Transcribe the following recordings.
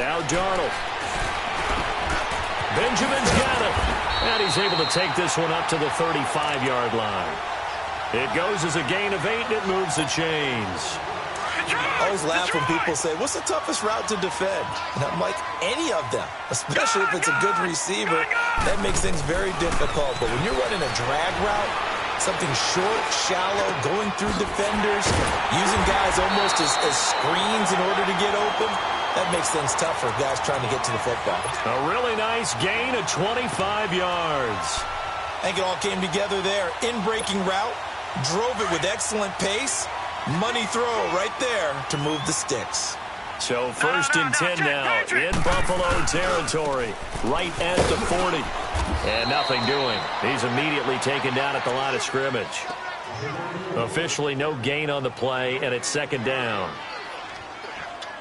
Now Darnold. Benjamin's got it. And he's able to take this one up to the 35-yard line. It goes as a gain of 8, and it moves the chains. I always laugh when people say, what's the toughest route to defend? And I'm like, any of them, especially if it's a good receiver. That makes things very difficult. But when you're running a drag route, something short, shallow, going through defenders, using guys almost as screens in order to get open, that makes things tough for guys trying to get to the football. A really nice gain of 25 yards. I think it all came together there. In-breaking route, drove it with excellent pace. Money throw right there to move the sticks. So 1st and 10 now in Buffalo territory, right at the 40. And nothing doing. He's immediately taken down at the line of scrimmage. Officially no gain on the play, and it's 2nd down.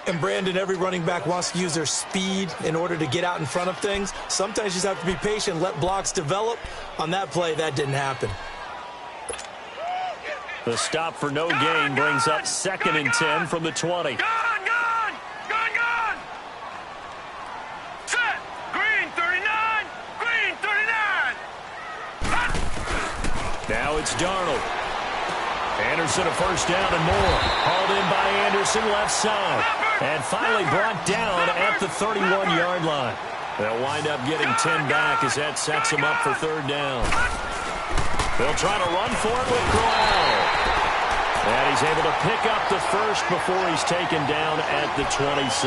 And Brandon, every running back wants to use their speed in order to get out in front of things. Sometimes you just have to be patient, let blocks develop. On that play, that didn't happen. The stop for no gain brings up 2nd and 10 from the 20. Gun! Set! Green 39! Green 39! Now it's Darnold. Anderson a 1st down and more. Hauled in by Anderson left side. And finally brought down at the 31-yard line. They'll wind up getting 10 back as that sets them up for 3rd down. They'll try to run for it with Crowell. And he's able to pick up the 1st before he's taken down at the 27.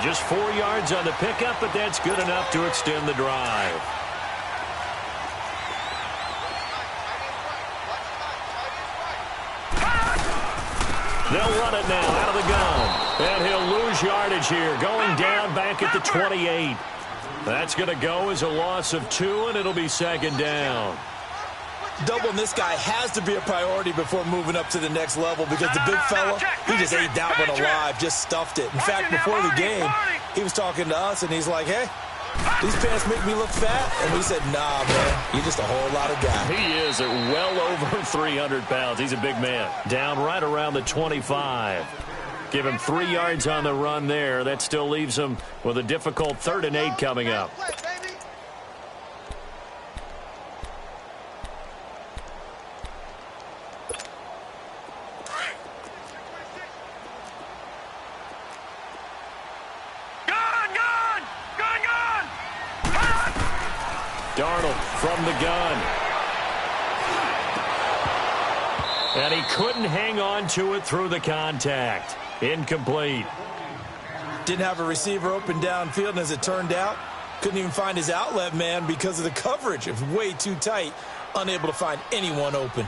Just 4 yards on the pickup, but that's good enough to extend the drive. They'll run it now out of the gun. And he'll lose yardage here, going down back at the 28. That's going to go as a loss of 2, and it'll be 2nd down. Doubling this guy has to be a priority before moving up to the next level because the big fella, he just ate that one alive, just stuffed it. In fact, before the game, he was talking to us, and he's like, hey, these pants make me look fat. And we said, nah, man, you're just a whole lot of guy. He is at well over 300 pounds. He's a big man. Down right around the 25. Give him 3 yards on the run there. That still leaves him with a difficult 3rd and 8 coming up. Darnold from the gun. And he couldn't hang on to it through the contact. Incomplete. Didn't have a receiver open downfield, and as it turned out, couldn't even find his outlet man because of the coverage. It was way too tight. Unable to find anyone open.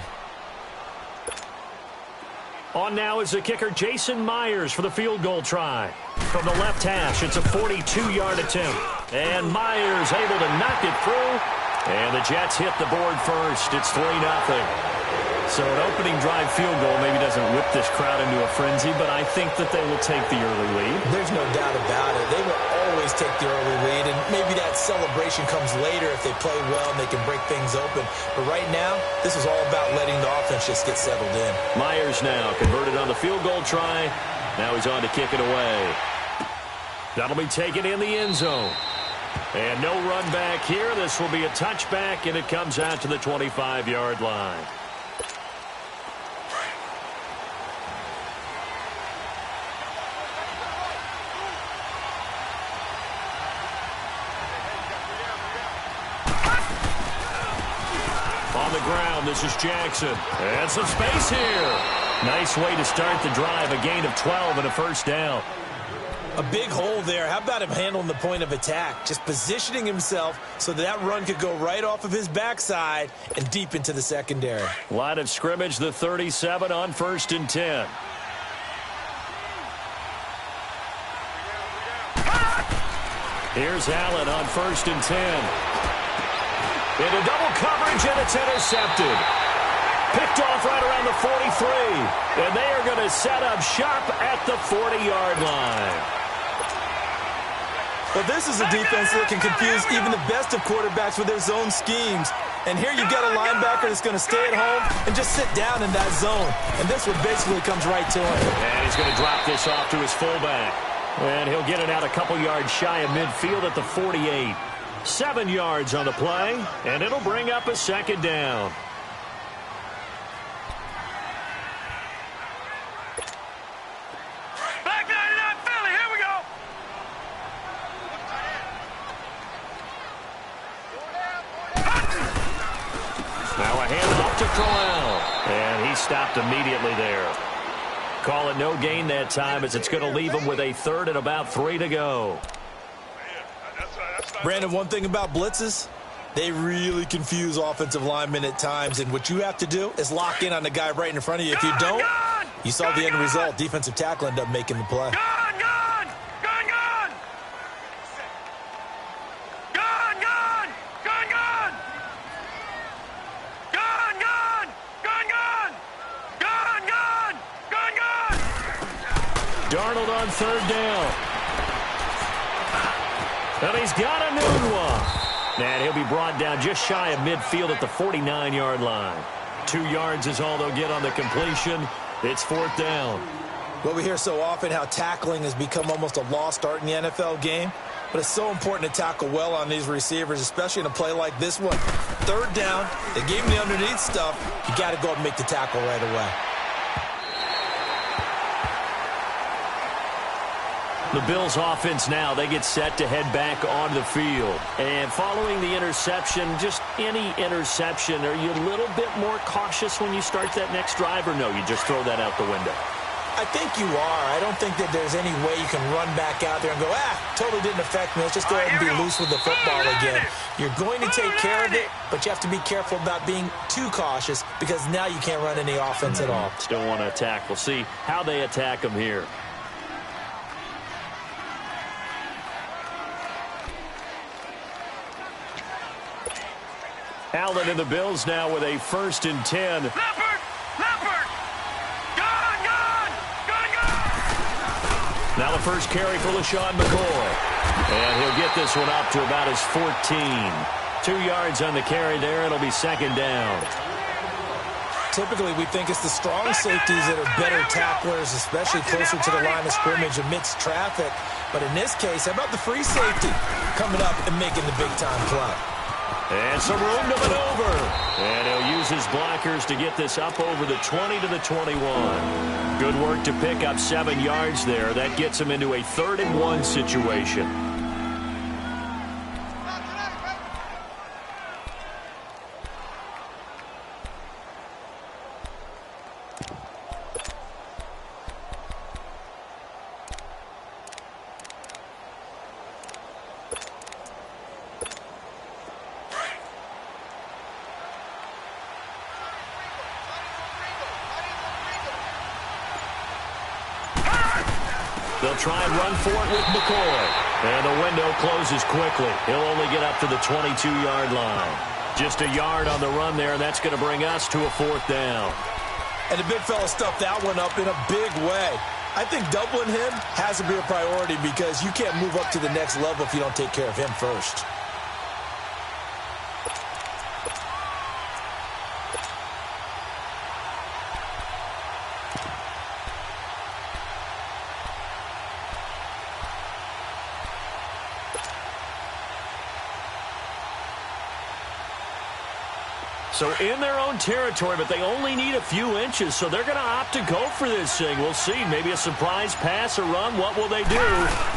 On now is the kicker, Jason Myers, for the field goal try. From the left hash, it's a 42-yard attempt. And Myers able to knock it through. And the Jets hit the board first. It's 3-0. So an opening drive field goal maybe doesn't whip this crowd into a frenzy, but I think that they will take the early lead. There's no doubt about it. They will always take the early lead, and maybe that celebration comes later if they play well and they can break things open. But right now, this is all about letting the offense just get settled in. Myers now converted on the field goal try. Now he's on to kick it away. That'll be taken in the end zone. And no run back here. This will be a touchback, and it comes out to the 25-yard line. On the ground, this is Jackson. And some space here. Nice way to start the drive. A gain of 12 and a 1st down. A big hole there. How about him handling the point of attack? Just positioning himself so that run could go right off of his backside and deep into the secondary. Line of scrimmage, the 37 on 1st and 10. Here's Allen on 1st and 10. Into double coverage, and it's intercepted. Picked off right around the 43. And they are going to set up shop at the 40-yard line. Well, this is a defense that can confuse even the best of quarterbacks with their zone schemes. And here you've got a linebacker that's going to stay at home and just sit down in that zone. And this one basically comes right to him. And he's going to drop this off to his fullback. And he'll get it out a couple yards shy of midfield at the 48. 7 yards on the play, and it'll bring up a second down. Back 99 Philly, here we go. Now a handoff to Crowell, and he stopped immediately there. Call it no gain that time as it's going to leave him with a third and about 3 to go. Brandon, one thing about blitzes, they really confuse offensive linemen at times, and what you have to do is lock in on the guy right in front of you. If you don't, you saw the end result. Defensive tackle ended up making the play. Darnold on third down. And he's got a new one. And he'll be brought down just shy of midfield at the 49-yard line. 2 yards is all they'll get on the completion. It's 4th down. Well, we hear so often how tackling has become almost a lost art in the NFL game. But it's so important to tackle well on these receivers, especially in a play like this one. 3rd down, they gave him the underneath stuff. You got to go up and make the tackle right away. The Bills offense now, they get set to head back onto the field. And following the interception, just any interception, are you a little bit more cautious when you start that next drive, or no, you just throw that out the window? I think you are. I don't think that there's any way you can run back out there and go, totally didn't affect me. Let's just go ahead and be loose with the football again. You're going to take care of it, but you have to be careful about being too cautious because now you can't run any offense at all. Still want to attack. We'll see how they attack them here. Allen and the Bills now with a 1st and 10. Leopard! Gone! Now the first carry for LaShawn McCoy. And he'll get this one up to about his 14. 2 yards on the carry there. It'll be 2nd down. Typically, we think it's the strong safeties that are better tacklers, especially closer to the line of scrimmage amidst traffic. But in this case, how about the free safety coming up and making the big-time play? And some room to maneuver. And he'll use his blockers to get this up over the 20 to the 21. Good work to pick up 7 yards there. That gets him into a 3rd and 1 situation. They'll try and run for it with McCoy. And the window closes quickly. He'll only get up to the 22-yard line. Just a yard on the run there, and that's going to bring us to a 4th down. And the big fella stuffed that one up in a big way. I think doubling him has to be a priority because you can't move up to the next level if you don't take care of him first. So in their own territory, but they only need a few inches, so they're going to opt to go for this thing. We'll see. Maybe a surprise pass or run. What will they do?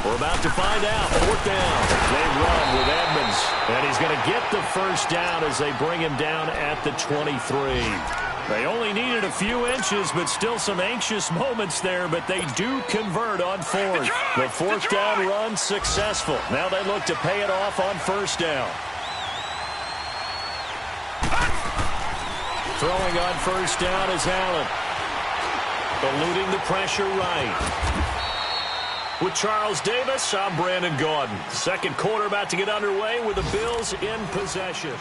We're about to find out. 4th down. They run with Edmonds, and he's going to get the 1st down as they bring him down at the 23. They only needed a few inches, but still some anxious moments there, but they do convert on 4th. The 4th down run successful. Now they look to pay it off on 1st down. Throwing on 1st down is Allen. Eluding the pressure right. With Charles Davis, I'm Brandon Gaudin. 2nd quarter about to get underway with the Bills in possession.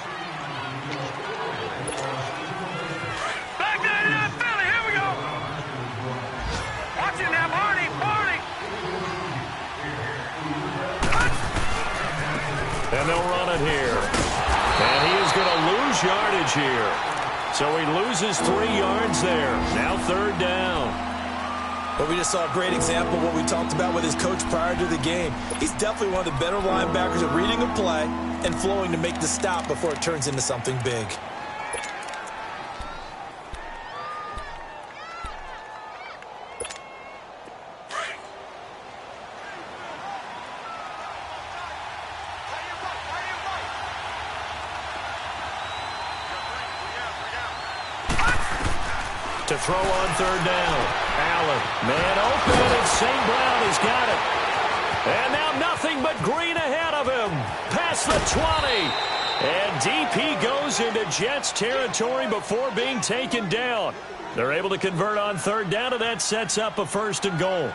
Back 99 Philly, here we go. Watch it now, Barney. And they'll run it here. And he is going to lose yardage here. So he loses 3 yards there. Now 3rd down. But we just saw a great example of what we talked about with his coach prior to the game. He's definitely one of the better linebackers at reading a play and flowing to make the stop before it turns into something big. To throw on third down. Allen, man open, and St. Brown has got it. And now nothing but green ahead of him. Past the 20. And deep he goes into Jets territory before being taken down. They're able to convert on third down, and that sets up a 1st and goal.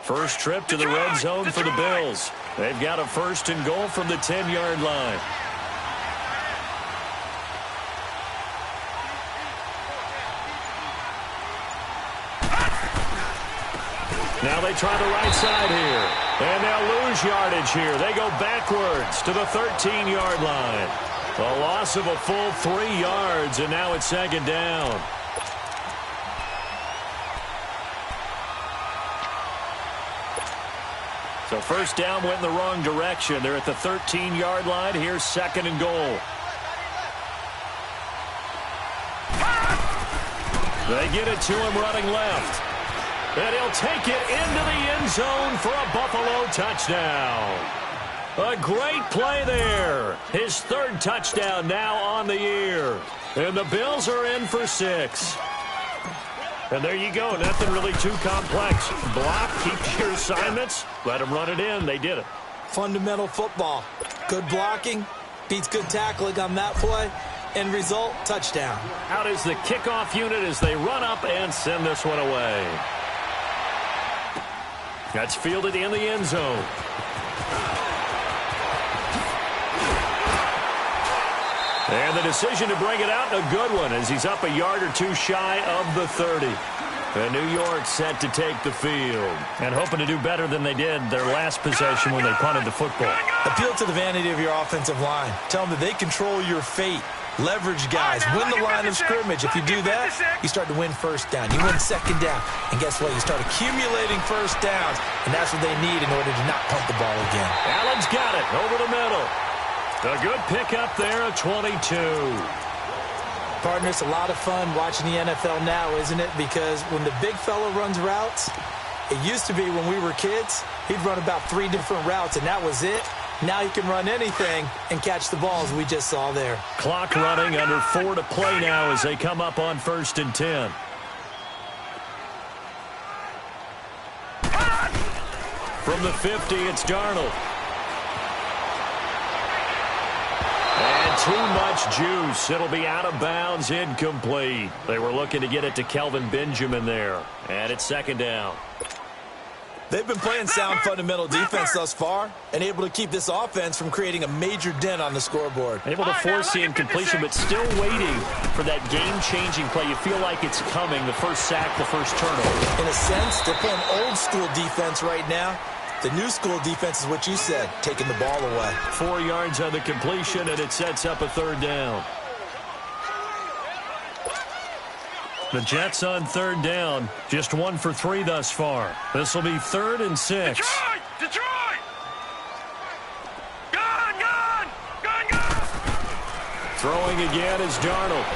First trip to the red zone for the Bills. They've got a 1st and goal from the 10-yard line. Now they try the right side here. And they'll lose yardage here. They go backwards to the 13-yard line. A loss of a full 3 yards, and now it's 2nd down. So 1st down went in the wrong direction. They're at the 13-yard line. Here's 2nd and goal. They get it to him running left. And he'll take it into the end zone for a Buffalo touchdown. A great play there. His 3rd touchdown now on the year. And the Bills are in for 6. And there you go. Nothing really too complex. Block, keep your assignments, let them run it in. They did it. Fundamental football. Good blocking beats good tackling on that play. End result, touchdown. Out is the kickoff unit as they run up and send this one away. That's fielded in the end zone. And the decision to bring it out, a good one, as he's up a yard or 2 shy of the 30. And New York set to take the field and hoping to do better than they did their last possession when they punted the football. Appeal to the vanity of your offensive line. Tell them that they control your fate. Leverage guys. Win the line of scrimmage. If you do that, you start to win 1st down. You win 2nd down. And guess what? You start accumulating 1st downs. And that's what they need in order to not punt the ball again. Allen's got it over the middle. A good pickup there, a 22. Partner, it's a lot of fun watching the NFL now, isn't it? Because when the big fella runs routes, it used to be when we were kids, he'd run about 3 different routes, and that was it. Now he can run anything and catch the balls we just saw there. Clock running, under 4 to play now as they come up on 1st and 10. From the 50, it's Darnold. And too much juice. It'll be out of bounds, incomplete. They were looking to get it to Kelvin Benjamin there. And it's 2nd down. They've been playing sound fundamental defense thus far and able to keep this offense from creating a major dent on the scoreboard. Able to force the incompletion, but still waiting for that game-changing play. You feel like it's coming, the first sack, the first turnover. In a sense, they're playing old-school defense right now. The new school defense is what you said, taking the ball away. 4 yards on the completion, and it sets up a 3rd down. The Jets on 3rd down, just 1 for 3 thus far. This will be 3rd and 6. Detroit! Detroit! Gone! Throwing again is Darnold.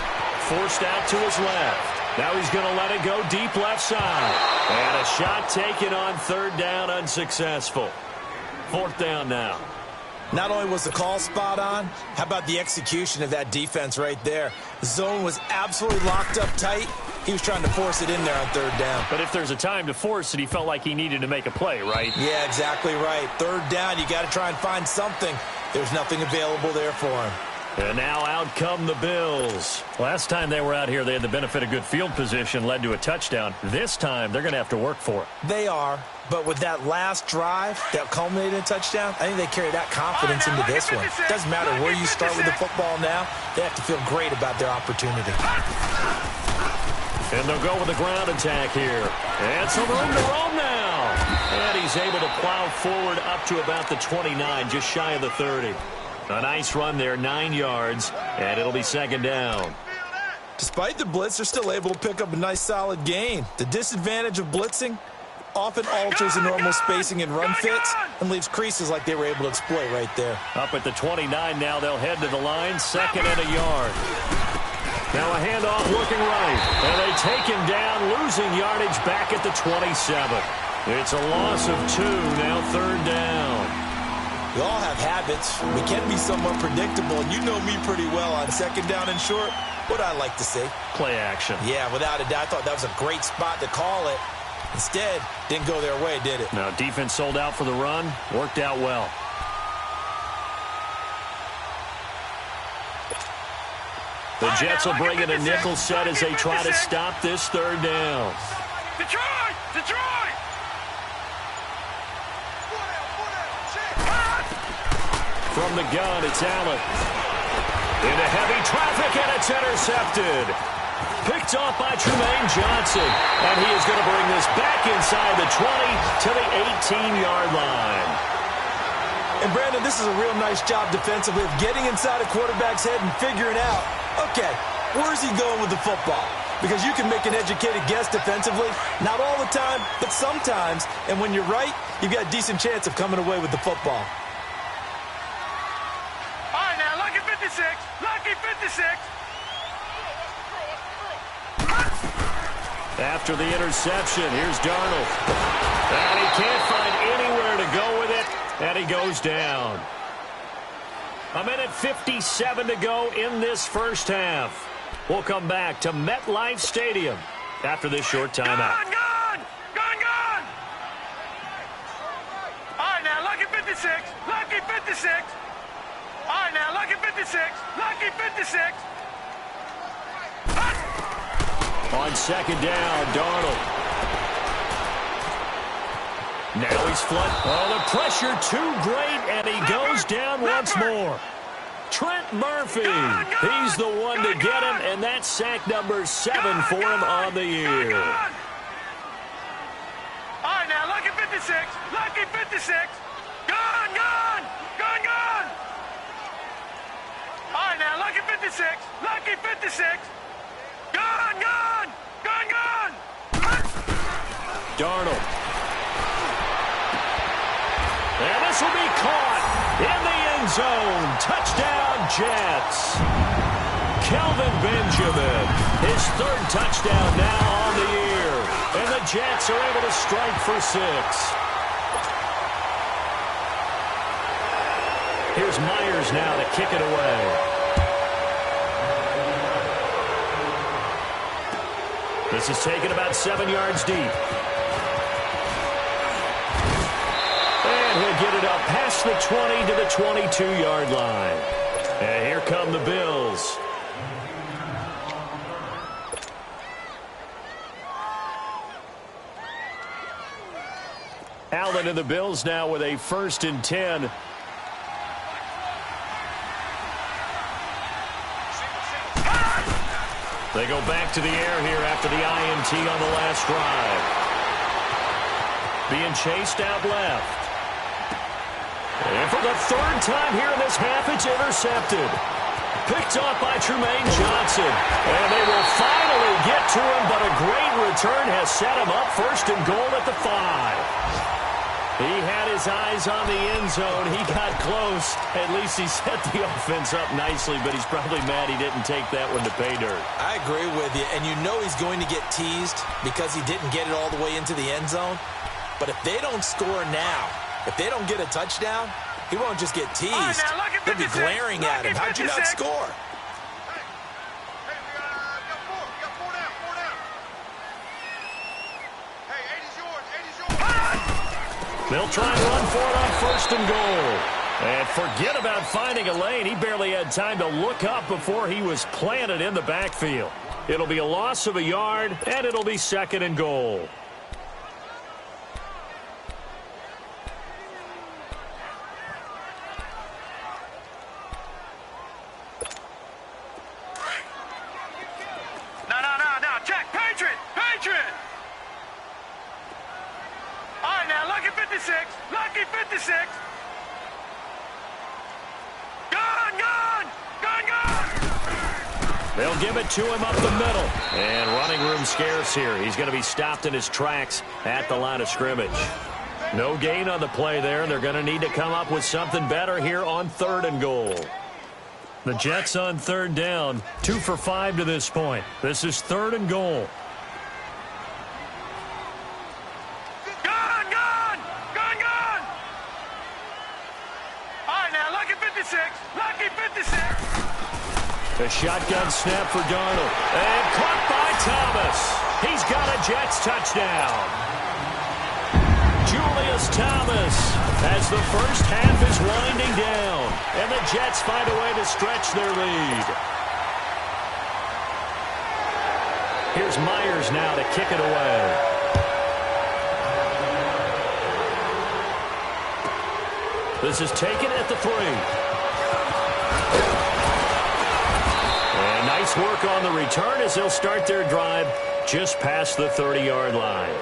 Forced out to his left. Now he's going to let it go deep left side. And a shot taken on 3rd down, unsuccessful. 4th down now. Not only was the call spot on, how about the execution of that defense right there? The zone was absolutely locked up tight. He was trying to force it in there on 3rd down. But if there's a time to force it, he felt like he needed to make a play, right? Yeah, exactly right. 3rd down, you got to try and find something. There's nothing available there for him. And now out come the Bills. Last time they were out here, they had the benefit of good field position, led to a touchdown. This time, they're going to have to work for it. They are, but with that last drive that culminated in a touchdown, I think they carry that confidence into this one. Doesn't matter where you start with the football now, they have to feel great about their opportunity. And they'll go with a ground attack here. And some room to roam now. And he's able to plow forward up to about the 29, just shy of the 30. A nice run there, 9 yards, and it'll be second down. Despite the blitz, they're still able to pick up a nice, solid gain. The disadvantage of blitzing often alters the normal spacing and run fits and leaves creases like they were able to exploit right there. Up at the 29 now, they'll head to the line, second and a yard. Now a handoff looking right, and they take him down, losing yardage back at the 27. It's a loss of 2, now third down. We all have habits. We can be somewhat predictable, and you know me pretty well on second down and short. What I like to say? Play action. Yeah, without a doubt. I thought that was a great spot to call it. Instead, didn't go their way, did it? Now, defense sold out for the run. Worked out well. The Jets will bring in a nickel set as they try to stop this third down. Detroit! Detroit! From the gun, it's Allen. Into heavy traffic, and it's intercepted. Picked off by Trumaine Johnson. And he is going to bring this back inside the 20 to the 18-yard line. And, Brandon, this is a real nice job defensively of getting inside a quarterback's head and figuring out, okay, where's he going with the football? Because you can make an educated guess defensively. Not all the time, but sometimes. And when you're right, you've got a decent chance of coming away with the football. All right, now, lucky 56. Lucky 56. After the interception, here's Darnold. And he can't find anywhere to go with it, and he goes down. 1:57 to go in this first half. We'll come back to MetLife Stadium after this short timeout. Gone! Gone, gone! All right, now, lucky 56. Lucky 56. All right, now, lucky 56. Lucky 56. On second down, Darnold. Now he's flooded. Oh, the pressure too great, and he goes down once more. Trent Murphy, he's the one to get him, and that's sack number 7 for him on the year. All right, now, lucky 56. Lucky 56. Gone, gone! Gone, gone! All right, now, lucky 56. Lucky 56. Gone, gone! Gone, gone! Darnold. And this will be caught in the end zone. Touchdown, Jets. Kelvin Benjamin, his third touchdown now on the year. And the Jets are able to strike for 6. Here's Myers now to kick it away. This is taken about 7 yards deep. And he'll get it up past the 20 to the 22-yard line. And here come the Bills. Allen and the Bills now with a 1st and 10. They go back to the air here after the INT on the last drive. Being chased out left. And for the 3rd time here in this half, it's intercepted. Picked off by Trumaine Johnson. And they will finally get to him, but a great return has set him up 1st and goal at the 5. He had his eyes on the end zone. He got close. At least he set the offense up nicely, but he's probably mad he didn't take that one to pay dirt. I agree with you, and you know he's going to get teased because he didn't get it all the way into the end zone. But if they don't score now, if they don't get a touchdown, he won't just get teased. They'll be glaring at him. How'd you not score? They'll try and run for it on 1st and goal. And forget about finding a lane. He barely had time to look up before he was planted in the backfield. It'll be a loss of a yard, and it'll be 2nd and goal. No, check. Patriot! Patriot! All right, now, lucky 56. Lucky 56. Gun, gun, gun, gun. They'll give it to him up the middle. And running room scarce here. He's going to be stopped in his tracks at the line of scrimmage. No gain on the play there. They're going to need to come up with something better here on 3rd and goal. The Jets on 3rd down, 2 for 5 to this point. This is 3rd and goal. Gun, gun, gun, gun. All right, now, lucky 56. Lucky 56. The shotgun snap for Darnold. And caught by Thomas. He's got a Jets touchdown. Julius Thomas as the first half is winding down. And the Jets find a way to stretch their lead. Here's Myers now to kick it away. This is taken at the 3. And nice work on the return as they'll start their drive just past the 30-yard line.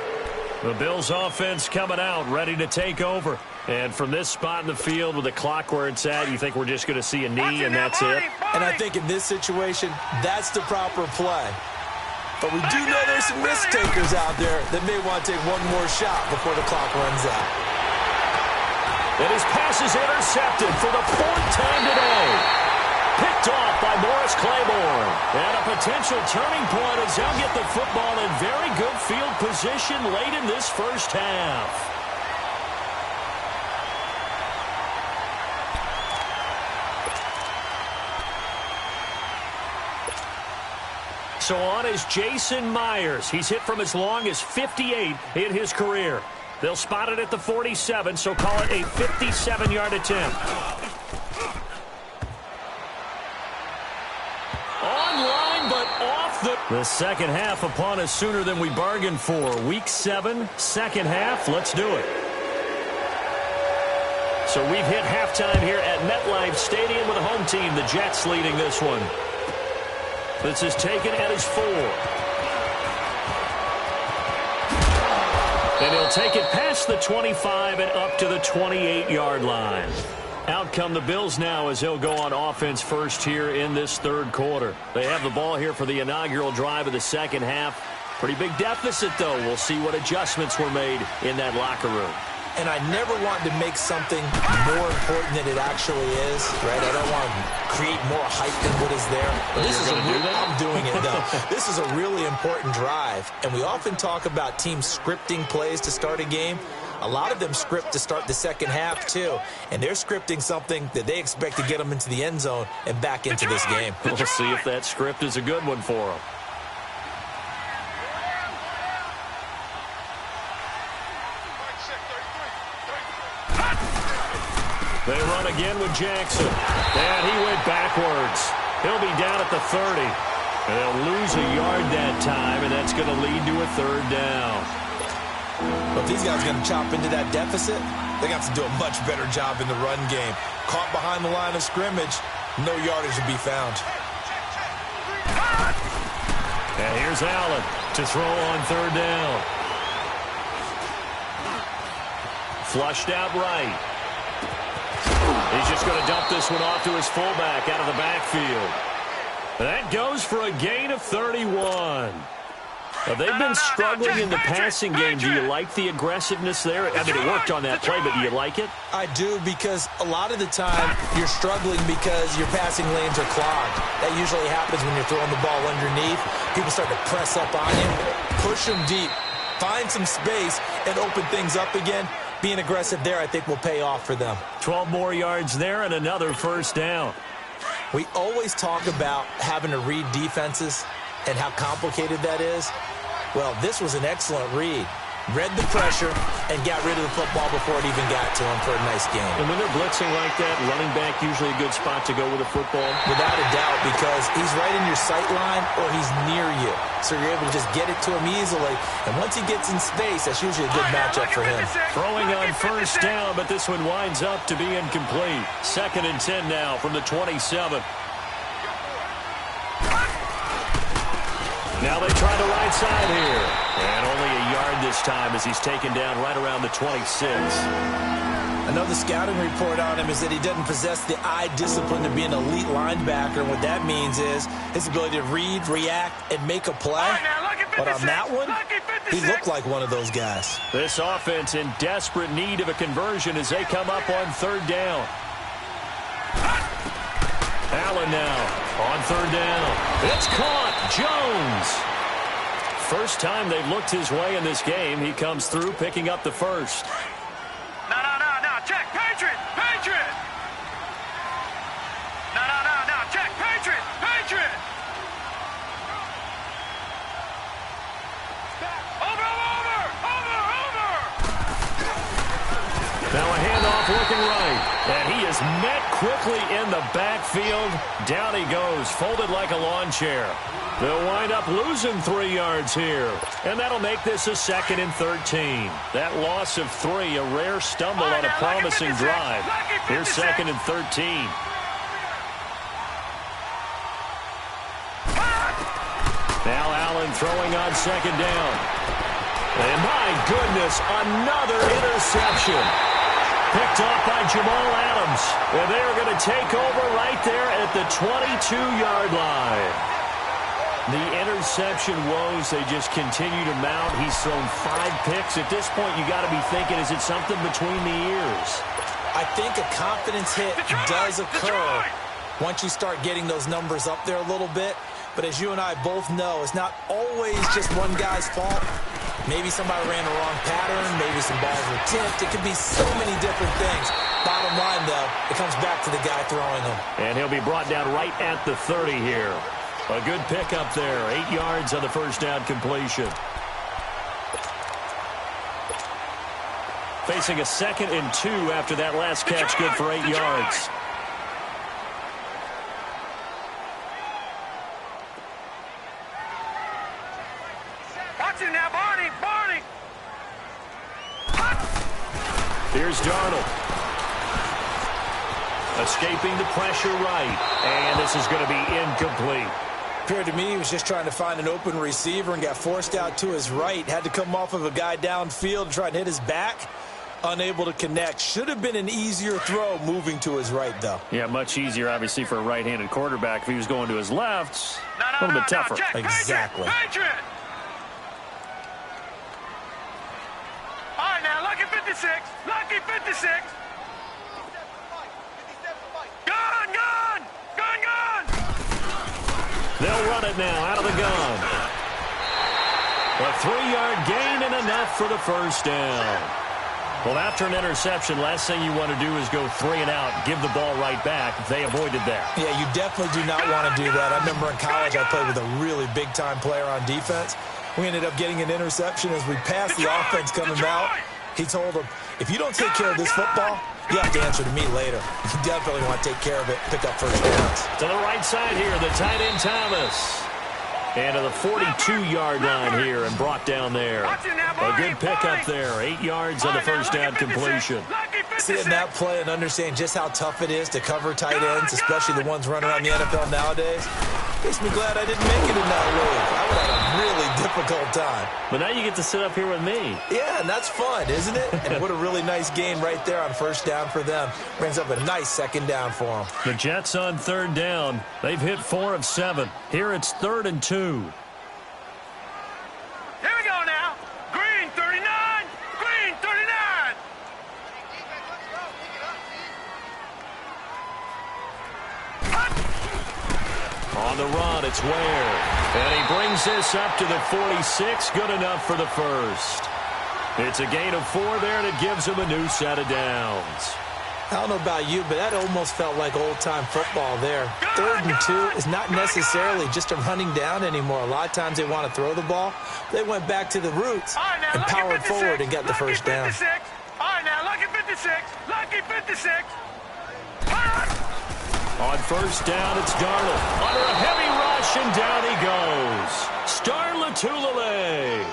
The Bills offense coming out, ready to take over. And from this spot in the field with the clock where it's at, you think we're just going to see a knee and that's it? And I think in this situation, that's the proper play. But we do know there's some risk takers out there that may want to take one more shot before the clock runs out. And his pass is intercepted for the 4th time today. Picked off by Morris Claiborne. And a potential turning point as they'll get the football in very good field position late in this first half. So on is Jason Myers. He's hit from as long as 58 in his career. They'll spot it at the 47, so call it a 57-yard attempt. Online, but off the second half upon us sooner than we bargained for. Week 7, second half. Let's do it. So we've hit halftime here at MetLife Stadium with the home team, the Jets, leading this one. This is taken at his 4. And he'll take it past the 25 and up to the 28-yard line. Out come the Bills now as they'll go on offense first here in this 3rd quarter. They have the ball here for the inaugural drive of the second half. Pretty big deficit, though. We'll see what adjustments were made in that locker room. And I never want to make something more important than it actually is, right? I don't want to create more hype than what is there. But this is I'm doing it, though. This is a really important drive. And we often talk about teams scripting plays to start a game. A lot of them script to start the second half, too. And they're scripting something that they expect to get them into the end zone and back into this game. We'll see if that script is a good one for them. They run again with Jackson. And he went backwards. He'll be down at the 30. And they'll lose a yard that time, and that's going to lead to a 3rd down. But if these guys are going to chop into that deficit, they got to do a much better job in the run game. Caught behind the line of scrimmage, no yardage to be found. And here's Allen to throw on 3rd down. Flushed out right. He's just going to dump this one off to his fullback out of the backfield. That goes for a gain of 31. They've been struggling in the passing game. Do you like the aggressiveness there? I mean, it worked on that play, but do you like it? I do, because a lot of the time you're struggling because your passing lanes are clogged. That usually happens when you're throwing the ball underneath. People start to press up on you, push them deep, find some space, and open things up again. Being aggressive there, I think, will pay off for them. 12 more yards there and another 1st down. We always talk about having to read defenses and how complicated that is. Well, this was an excellent read. Read the pressure and got rid of the football before it even got to him for a nice game. And when they're blitzing like that, running back usually a good spot to go with the football? Without a doubt, because he's right in your sight line or he's near you. So you're able to just get it to him easily. And once he gets in space, that's usually a good matchup for him. Throwing on 1st down, but this one winds up to be incomplete. 2nd and 10 now from the 27. Now they try the right side here. And only a yard this time as he's taken down right around the 26. Another scouting report on him is that he doesn't possess the eye discipline to be an elite linebacker. And what that means is his ability to read, react, and make a play. But on that one, he looked like one of those guys. This offense in desperate need of a conversion as they come up on third down. Allen now on third down. It's caught. Jones. First time they've looked his way in this game. He comes through picking up the first. No. Check. Patriot. No. Check. Patriot. Over. Now a handoff looking right. And he is met quickly in the backfield. Down he goes, folded like a lawn chair. They'll wind up losing 3 yards here. And that'll make this a 2nd and 13. That loss of 3, a rare stumble on a promising drive. Here's 2nd and 13. Now Allen throwing on 2nd down. And my goodness, another interception. Picked off by Jamal Adams. And they are going to take over right there at the 22-yard line. The interception woes, they just continue to mount. He's thrown 5 picks. At this point, you got to be thinking, is it something between the ears? I think a confidence hit does occur once you start getting those numbers up there a little bit. But as you and I both know, it's not always just one guy's fault. Maybe somebody ran the wrong pattern. Maybe some balls were tipped. It could be so many different things. Bottom line, though, it comes back to the guy throwing them. And he'll be brought down right at the 30 here. A good pickup there. 8 yards on the first down completion. Facing a 2nd and 2 after that last catch. Good for 8 yards. Watch it now, Barney. Here's Darnold. Escaping the pressure right. And this is going to be incomplete. Appeared to me he was just trying to find an open receiver and got forced out to his right. Had to come off of a guy downfield and try and hit his back. Unable to connect. Should have been an easier throw moving to his right, though. Yeah, much easier, obviously, for a right-handed quarterback. If he was going to his left, a little bit tougher. Check. Exactly. Patriot. All right, now, lucky 56. Gun. They'll run it now out of the gun. A 3-yard gain and enough for the first down. Well, after an interception, last thing you want to do is go 3 and out, give the ball right back. They avoided that. Yeah, you definitely do not want to do that. I remember in college I played with a really big-time player on defense. We ended up getting an interception as we passed the offense coming out. He told him, if you don't take care of this football, you have to answer to me later. You definitely want to take care of it, pick up first downs. To the right side here, the tight end Thomas. And to the 42-yard line here and brought down there. A good pickup there. 8 yards on the first down completion. Seeing that play and understanding just how tough it is to cover tight ends, especially the ones running around the NFL nowadays, makes me glad I didn't make it in that league. I would have had a really difficult time. But now you get to sit up here with me. Yeah, and that's fun, isn't it? And what a really nice game right there on first down for them. Brings up a nice 2nd down for them. The Jets on 3rd down. They've hit 4 of 7. Here it's 3rd and 2. Here we go now. Green 39. On the run, it's Ware. And he brings this up to the 46. Good enough for the first. It's a gain of 4 there, and it gives him a new set of downs. I don't know about you, but that almost felt like old-time football there. 3rd and 2 is not necessarily just a running down anymore. A lot of times they want to throw the ball. They went back to the roots and powered forward and got the first down. All right, now, lucky 56. On first down, it's Darnold. Under a heavy rush, and down he goes. Star Latulippe.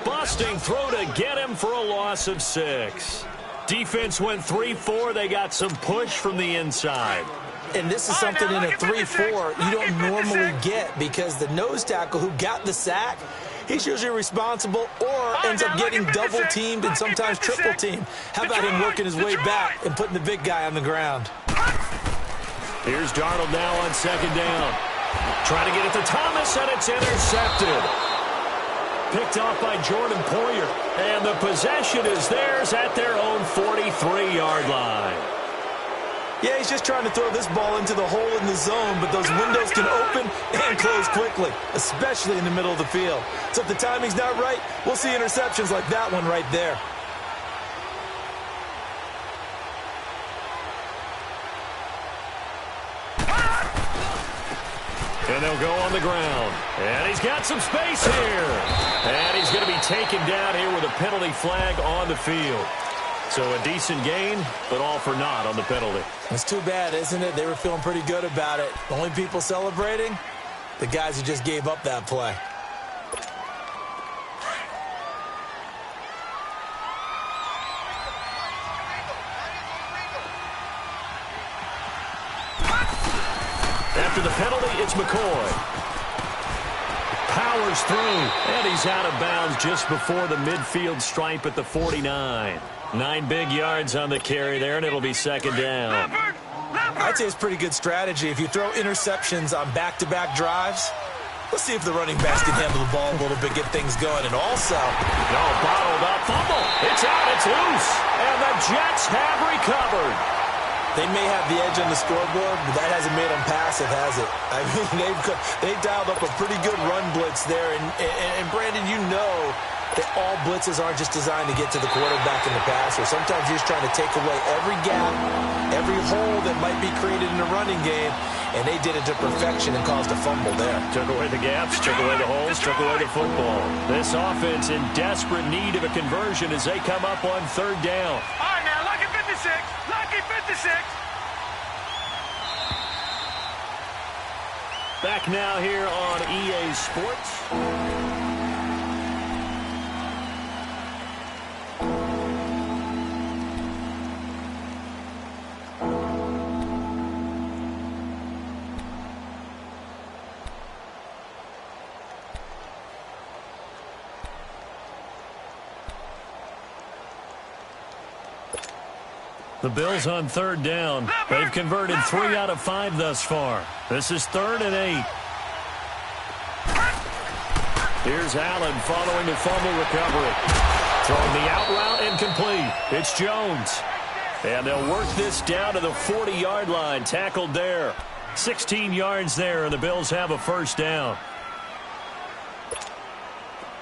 Busting throw to get him for a loss of 6. Defense went 3-4. They got some push from the inside. And this is something in a 3-4 you don't normally get because the nose tackle who got the sack, he's usually responsible or ends up getting double-teamed and sometimes triple-teamed. How about him working his way back and putting the big guy on the ground? Here's Darnold now on second down. Trying to get it to Thomas, and it's intercepted. Picked off by Jordan Poyer. And the possession is theirs at their own 43-yard line. Yeah, he's just trying to throw this ball into the hole in the zone, but those windows can open and close quickly, especially in the middle of the field. So if the timing's not right, we'll see interceptions like that one right there. And they'll go on the ground. And he's got some space here. And he's going to be taken down here with a penalty flag on the field. So a decent gain, but all for naught on the penalty. It's too bad, isn't it? They were feeling pretty good about it. The only people celebrating, the guys who just gave up that play. After the penalty, it's McCoy. Powers through, and he's out of bounds just before the midfield stripe at the 49. 9 big yards on the carry there, and it'll be second down. I'd say it's pretty good strategy. If you throw interceptions on back-to-back drives, let's see if the running backs can handle the ball a little bit, get things going. And also, Bottled up, fumble. It's out, it's loose. And the Jets have recovered. they may have the edge on the scoreboard, but that hasn't made them passive, has it? I mean, they've dialed up a pretty good run blitz there. And Brandon, you know that all blitzes aren't just designed to get to the quarterback and the passer. Sometimes you're just trying to take away every gap, every hole that might be created in the running game, and they did it to perfection and caused a fumble there. Took away the gaps, took away the holes, took away the football. This offense in desperate need of a conversion as they come up on third down. All right, now, lucky 56. Lucky 56. Back now here on EA Sports. The Bills on third down. They've converted 3 out of 5 thus far. This is 3rd and 8. Here's Allen following the fumble recovery. Throwing the out route incomplete. It's Jones. And they'll work this down to the 40-yard line. Tackled there. 16 yards there, and the Bills have a first down.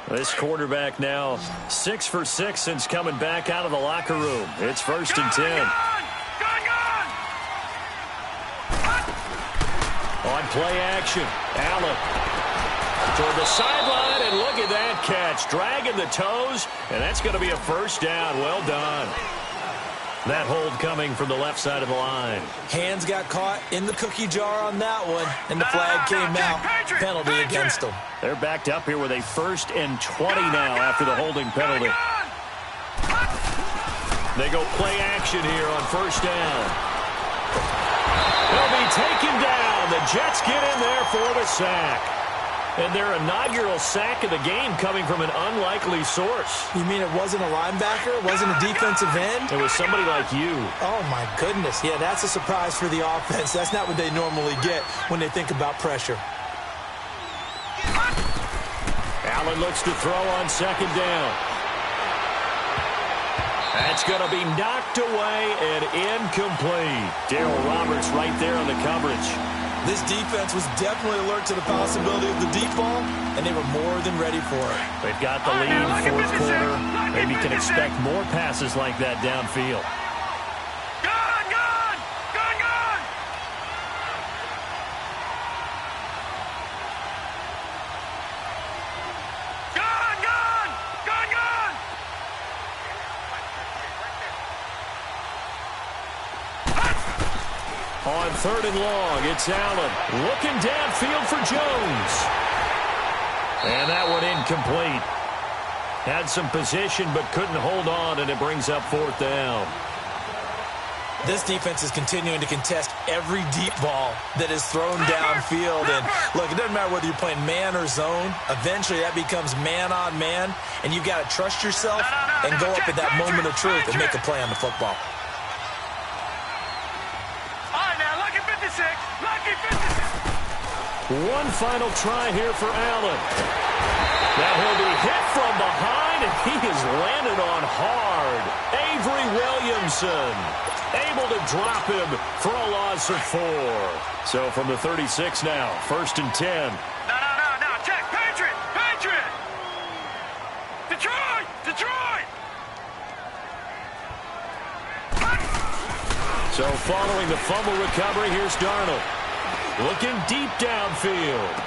This quarterback now 6 for 6 since coming back out of the locker room. It's 1st and 10. On play action, Allen toward the sideline, and look at that catch. Dragging the toes, and that's going to be a first down. Well done. That hold coming from the left side of the line. Hands got caught in the cookie jar on that one, and the flag came out. Penalty against them. They're backed up here with a 1st and 20 now after the holding penalty. They go play action here on first down. They'll be taken down. The Jets get in there for the sack. And their inaugural sack of the game coming from an unlikely source. You mean it wasn't a linebacker? It wasn't a defensive end? It was somebody like you. Oh, my goodness. Yeah, that's a surprise for the offense. That's not what they normally get when they think about pressure. Allen looks to throw on second down. That's going to be knocked away and incomplete. Darryl Roberts right there on the coverage. This defense was definitely alert to the possibility of the deep ball, and they were more than ready for it. They've got the lead, fourth quarter. Maybe can expect more passes like that downfield. On 3rd and long, it's Allen looking downfield for Jones. And that one incomplete. Had some position but couldn't hold on, and it brings up 4th down. This defense is continuing to contest every deep ball that is thrown downfield. And look, it doesn't matter whether you're playing man or zone. Eventually, that becomes man on man, and you've got to trust yourself and go up at that moment of truth and make a play on the football. All right, now, lucky 56. Lucky 56. One final try here for Allen. Now he'll be hit from behind, and he is landed on hard. Avery Williamson able to drop him for a loss of 4. So from the 36 now, 1st and 10. No. Check. Patriot. Detroit. So following the fumble recovery, here's Darnold. Looking deep downfield.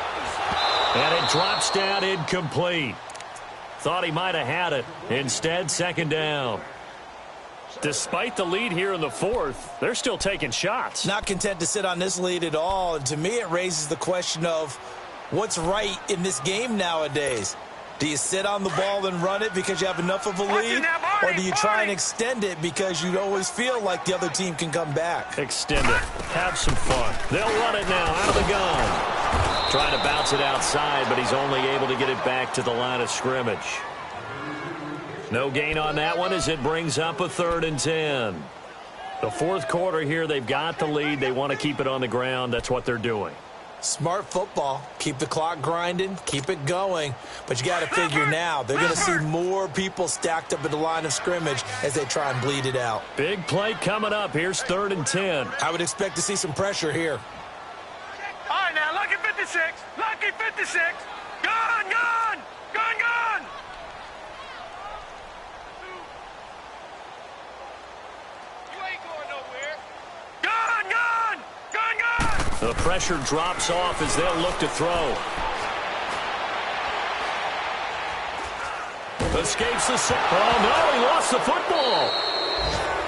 And it drops down incomplete. Thought he might have had it. Instead, 2nd down. Despite the lead here in the 4th, they're still taking shots. Not content to sit on this lead at all. And to me, it raises the question of what's right in this game nowadays. Do you sit on the ball and run it because you have enough of a lead? Or do you try and extend it because you always feel like the other team can come back? Extend it. Have some fun. They'll run it now out of the gun. Trying to bounce it outside, but he's only able to get it back to the line of scrimmage. No gain on that one as it brings up a 3rd and 10. The 4th quarter here, they've got the lead. They want to keep it on the ground. That's what they're doing. Smart football. Keep the clock grinding. Keep it going. But you got to figure now, they're going to see more people stacked up at the line of scrimmage as they try and bleed it out. Big play coming up. Here's 3rd and 10. I would expect to see some pressure here. All right, now, lucky 56. Lucky 56. Gun. You ain't going nowhere. Gun. The pressure drops off as they'll look to throw. Escapes the sack. Oh, no, he lost the football.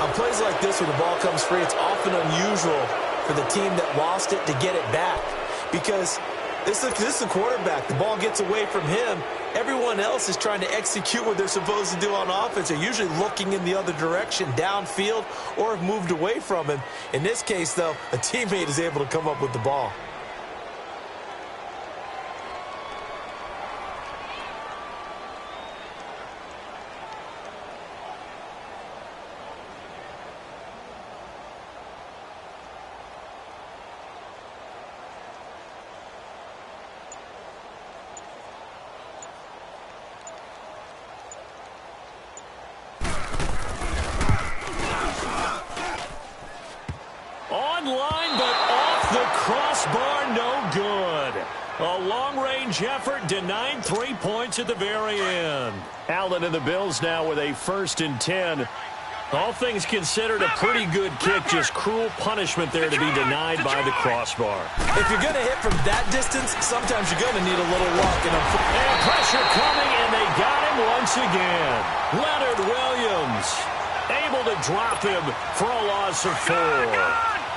On plays like this where the ball comes free, it's often unusual for the team that lost it to get it back. Because this is the quarterback. The ball gets away from him. Everyone else is trying to execute what they're supposed to do on offense. They're usually looking in the other direction, downfield, or have moved away from him. In this case, though, a teammate is able to come up with the ball. Line, but off the crossbar, no good. A long-range effort denied 3 points at the very end. Allen and the Bills now with a 1st and 10. All things considered, a pretty good kick. Just cruel punishment there to be denied by the crossbar. If you're going to hit from that distance, sometimes you're going to need a little luck. And pressure coming, and they got him once again. Leonard Williams able to drop him for a loss of 4.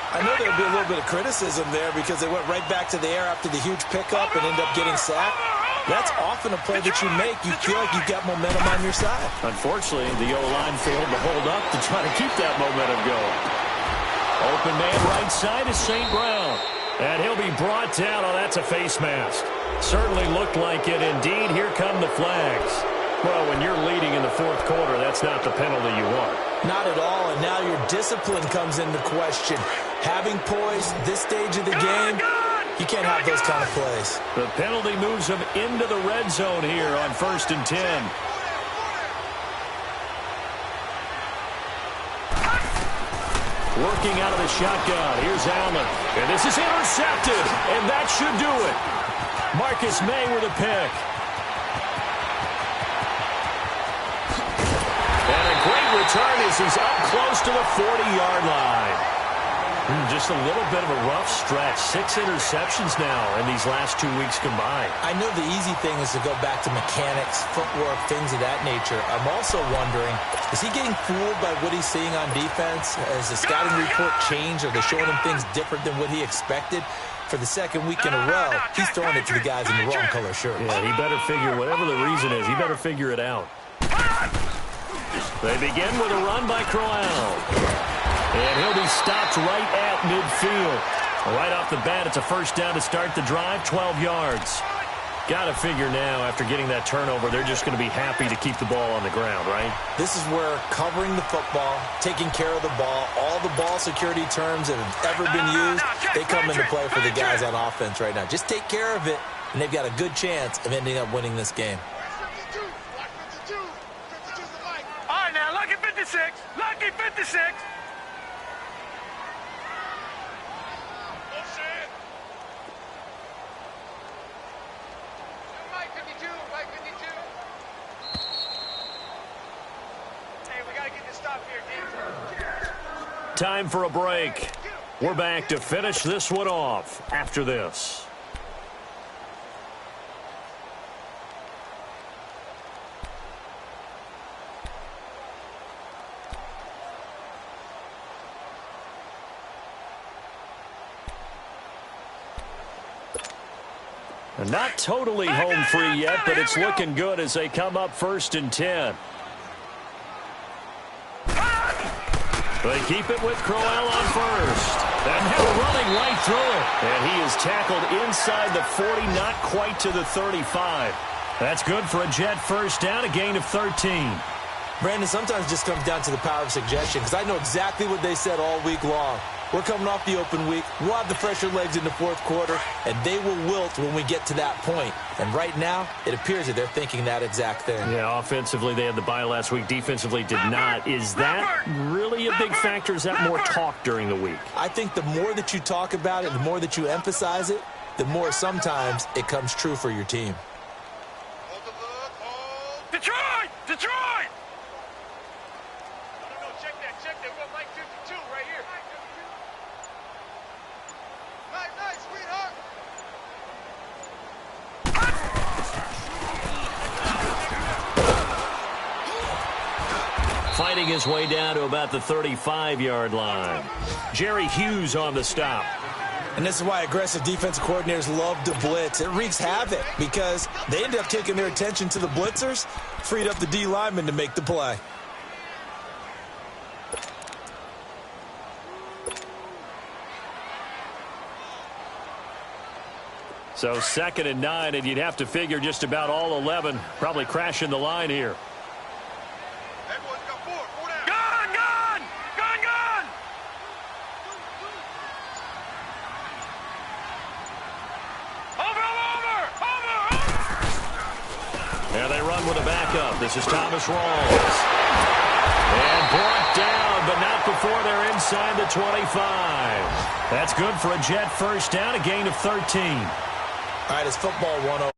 I know there'll be a little bit of criticism there because they went right back to the air after the huge pickup and end up getting sacked. That's often a play that you make. You feel like you've got momentum on your side. Unfortunately, the O-line failed to hold up to try to keep that momentum going. Open man right side is St. Brown. And he'll be brought down. Oh, that's a face mask. Certainly looked like it. Indeed, here come the flags. Well, when you're leading in the 4th quarter, that's not the penalty you want. Not at all, and now your discipline comes into question. Having poise this stage of the game, you can't have those kind of plays. The penalty moves him into the red zone here on 1st and 10. Working out of the shotgun. Here's Allen. And this is intercepted, and that should do it. Marcus May with a pick. And a great return as he's up close to the 40-yard line. Just a little bit of a rough stretch. 6 interceptions now in these last 2 weeks combined. I know the easy thing is to go back to mechanics, footwork, things of that nature. I'm also wondering, is he getting fooled by what he's seeing on defense? Has the scouting report changed? Are they showing him things different than what he expected? For the 2nd week in a row, he's throwing it to the guys in the wrong color shirt. Yeah, he better figure, whatever the reason is, he better figure it out. They begin with a run by Crowell. And he'll be stopped right at midfield. Right off the bat, it's a first down to start the drive, 12 yards. Got to figure now, after getting that turnover, they're just going to be happy to keep the ball on the ground, right? This is where covering the football, taking care of the ball, all the ball security terms that have ever been used, they come into play for the guys on offense right now. Just take care of it, and they've got a good chance of ending up winning this game. All right, now, lucky 56. Lucky 56. Time for a break. We're back to finish this one off after this. Not totally home free yet, but it's looking good as they come up 1st and 10. They keep it with Crowell on first. And now running right through it. And he is tackled inside the 40, not quite to the 35. That's good for a Jet first down, a gain of 13. Brandon, sometimes it just comes down to the power of suggestion, because I know exactly what they said all week long. We're coming off the open week. We'll have the fresher legs in the fourth quarter, and they will wilt when we get to that point. And right now, it appears that they're thinking that exact thing. Yeah, offensively, they had the bye last week. Defensively, did not. Is that really a big factor? Is that more talk during the week? I think the more that you talk about it, the more that you emphasize it, the more sometimes it comes true for your team. Detroit! Detroit! No, check that. We got Mike 52 right here. Nice, sweetheart. Fighting his way down to about the 35-yard line. Jerry Hughes on the stop. And this is why aggressive defensive coordinators love to blitz. It wreaks havoc because they end up taking their attention to the blitzers, freed up the D lineman to make the play. So 2nd and 9, and you'd have to figure just about all 11 probably crashing the line here. There they run with a backup. This is Thomas Rawls. And brought down, but not before they're inside the 25. That's good for a Jet first down, a gain of 13. All right, it's football 1-0.